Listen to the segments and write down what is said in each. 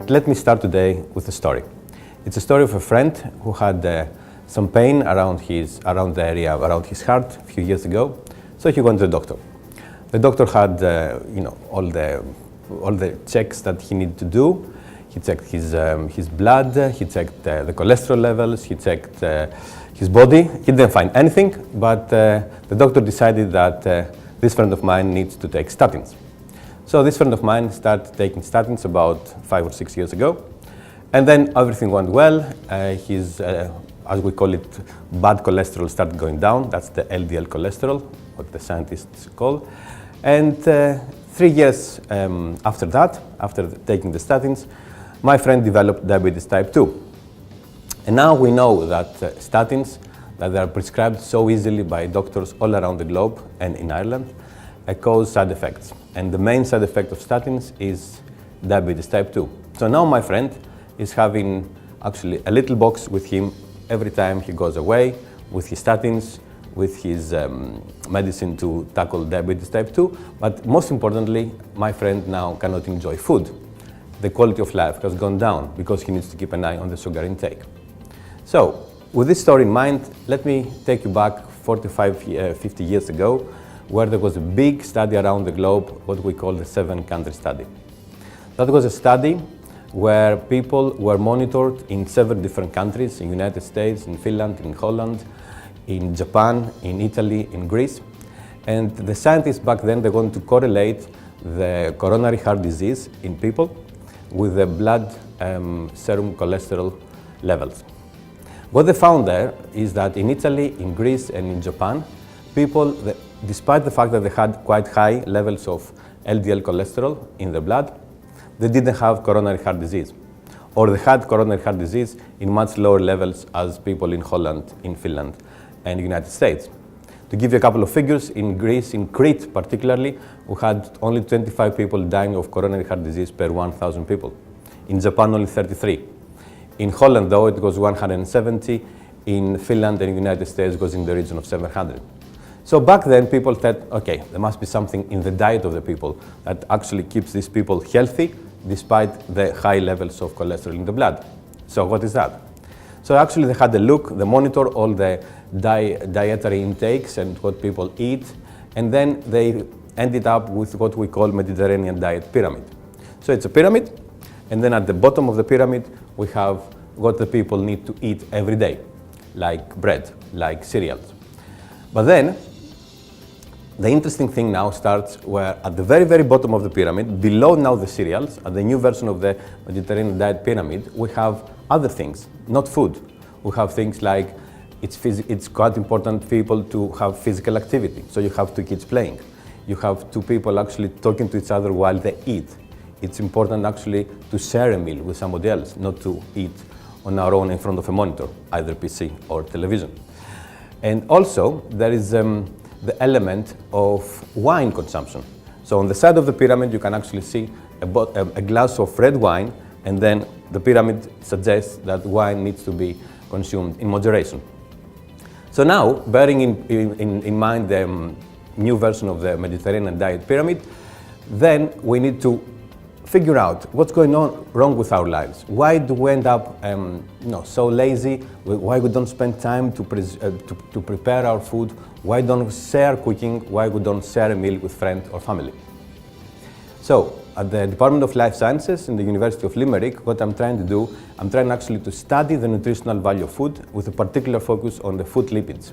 But let me start today with a story. It's a story of a friend who had some pain around the area around his heart a few years ago. So he went to the doctor. The doctor had all the checks that he needed to do. He checked his blood, he checked the cholesterol levels, he checked his body. He didn't find anything, but the doctor decided that this friend of mine needs to take statins. So this friend of mine started taking statins about 5 or 6 years ago, and then everything went well. His, as we call it, bad cholesterol started going down. That's the LDL cholesterol, what the scientists call. And 3 years after that, after taking the statins, my friend developed diabetes type 2. And now we know that statins, that they are prescribed so easily by doctors all around the globe and in Ireland, cause side effects. And the main side effect of statins is diabetes type 2. So now my friend is having actually a little box with him every time he goes away with his statins, with his medicine to tackle diabetes type 2. But most importantly, my friend now cannot enjoy food. The quality of life has gone down because he needs to keep an eye on the sugar intake. So, with this story in mind, let me take you back 50 years ago, where there was a big study around the globe, what we call the 7-country study. That was a study where people were monitored in 7 different countries, in the United States, in Finland, in Holland, in Japan, in Italy, in Greece. And the scientists back then, they wanted to correlate the coronary heart disease in people with the blood serum cholesterol levels. What they found there is that in Italy, in Greece, and in Japan, people, despite the fact that they had quite high levels of LDL cholesterol in their blood, they didn't have coronary heart disease. Or they had coronary heart disease in much lower levels as people in Holland, in Finland, and the United States. To give you a couple of figures, in Greece, in Crete particularly, we had only 25 people dying of coronary heart disease per 1,000 people. In Japan, only 33. In Holland, though, it was 170. In Finland and the United States, it was in the region of 700. So back then, people thought, okay, there must be something in the diet of the people that actually keeps these people healthy despite the high levels of cholesterol in the blood. So what is that? So actually, they had a look, they monitor all the dietary intakes and what people eat, and then they ended up with what we call Mediterranean diet pyramid. So it's a pyramid, and then at the bottom of the pyramid, we have what the people need to eat every day, like bread, like cereals. But then, the interesting thing now starts where at the very, very bottom of the pyramid, below now the cereals, at the new version of the Mediterranean diet pyramid, we have other things, not food. We have things like it's quite important for people to have physical activity. So you have 2 kids playing. You have 2 people actually talking to each other while they eat. It's important actually to share a meal with somebody else, not to eat on our own in front of a monitor, either PC or television. And also, there is the element of wine consumption. So on the side of the pyramid, you can actually see a glass of red wine, and then the pyramid suggests that wine needs to be consumed in moderation. So now, bearing in mind the new version of the Mediterranean diet pyramid, then we need to figure out what's going on wrong with our lives. Why do we end up so lazy? Why we don't spend time to prepare our food? Why don't we share cooking? Why we don't share a meal with friends or family? So at the Department of Life Sciences in the University of Limerick, what I'm trying to do, I'm trying actually to study the nutritional value of food with a particular focus on the food lipids.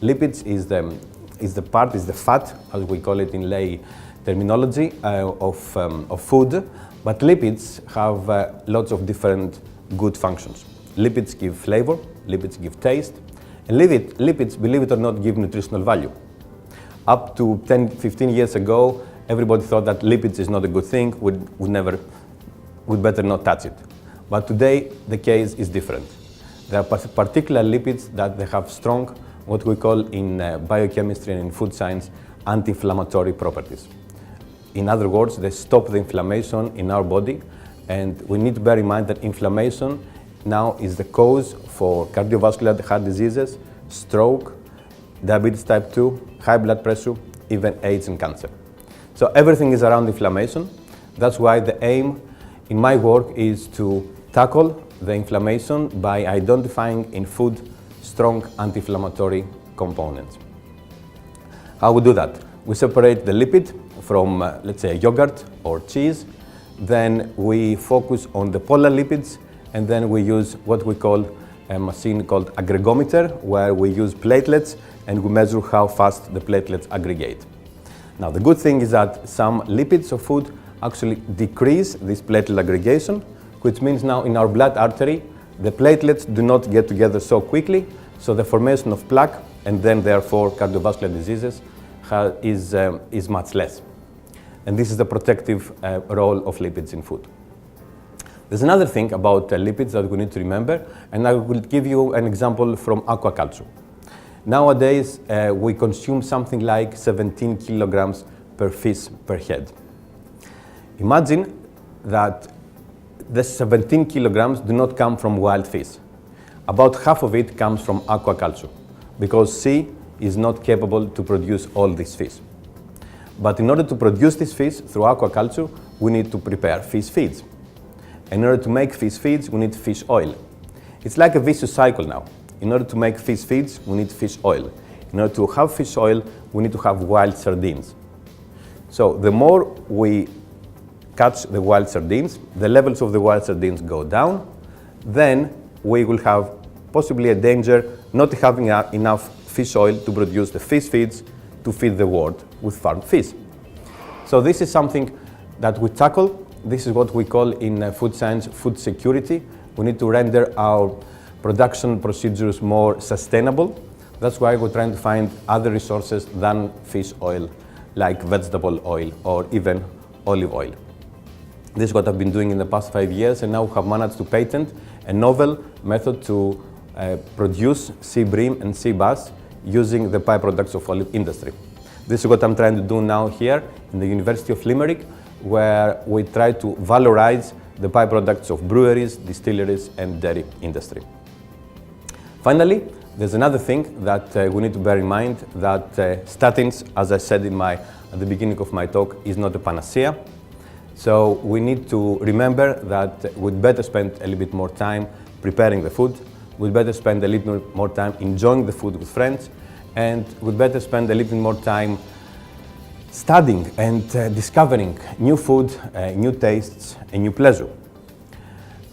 Lipids is the fat, as we call it in lay terminology, of food, but lipids have lots of different good functions. Lipids give flavor, lipids give taste, and lipids, believe it or not, give nutritional value. Up to 10, 15 years ago, everybody thought that lipids is not a good thing, we'd better not touch it. But today, the case is different. There are particular lipids that they have strong, what we call in biochemistry and in food science, anti-inflammatory properties. In other words, they stop the inflammation in our body, and we need to bear in mind that inflammation now is the cause for cardiovascular heart diseases, stroke, diabetes type 2, high blood pressure, even AIDS and cancer. So everything is around inflammation. That's why the aim in my work is to tackle the inflammation by identifying in food strong anti-inflammatory components. How we do that? We separate the lipid from, let's say, yogurt or cheese. Then we focus on the polar lipids, and then we use what we call a machine called aggregometer, where we use platelets and we measure how fast the platelets aggregate. Now, the good thing is that some lipids of food actually decrease this platelet aggregation, which means now in our blood artery, the platelets do not get together so quickly, so the formation of plaque and then therefore cardiovascular diseases is much less. And this is the protective role of lipids in food. There's another thing about lipids that we need to remember, and I will give you an example from aquaculture. Nowadays, we consume something like 17 kilograms per fish per head. Imagine that the 17 kilograms do not come from wild fish. About half of it comes from aquaculture, because sea is not capable to produce all these fish. But in order to produce this fish through aquaculture, we need to prepare fish feeds. In order to make fish feeds, we need fish oil. It's like a vicious cycle now. In order to make fish feeds, we need fish oil. In order to have fish oil, we need to have wild sardines. So the more we catch the wild sardines, the levels of the wild sardines go down, then we will have possibly a danger not having enough fish oil to produce the fish feeds to feed the world with farmed fish. So this is something that we tackle. This is what we call in food science food security. We need to render our production procedures more sustainable. That's why we're trying to find other resources than fish oil, like vegetable oil or even olive oil. This is what I've been doing in the past 5 years, and now we have managed to patent a novel method to produce sea bream and sea bass using the byproducts of olive industry. This is what I'm trying to do now here in the University of Limerick, where we try to valorize the byproducts of breweries, distilleries, and dairy industry. Finally, there's another thing that we need to bear in mind, that statins, as I said at the beginning of my talk, is not a panacea. So we need to remember that we'd better spend a little bit more time preparing the food, we'd better spend a little more time enjoying the food with friends, and we'd better spend a little bit more time studying and discovering new food, new tastes, and new pleasure.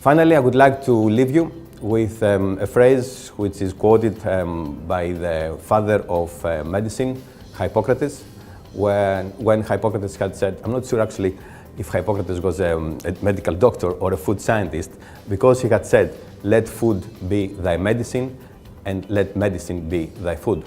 Finally, I would like to leave you with a phrase which is quoted by the father of medicine, Hippocrates, when Hippocrates had said, I'm not sure actually if Hippocrates was a medical doctor or a food scientist, because he had said, let food be thy medicine and let medicine be thy food.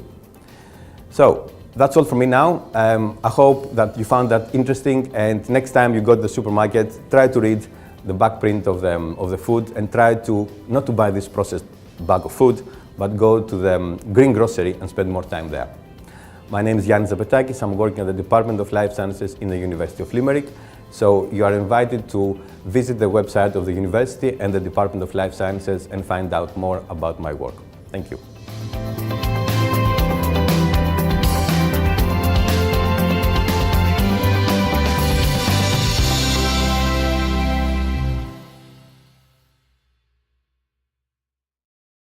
So that's all from me now. I hope that you found that interesting, and next time you go to the supermarket, try to read the back print of the food and try to not to buy this processed bag of food, but go to the green grocery and spend more time there. My name is Ioannis Zabetakis. I'm working at the Department of Life Sciences in the University of Limerick. So you are invited to visit the website of the university and the Department of Life Sciences and find out more about my work. Thank you.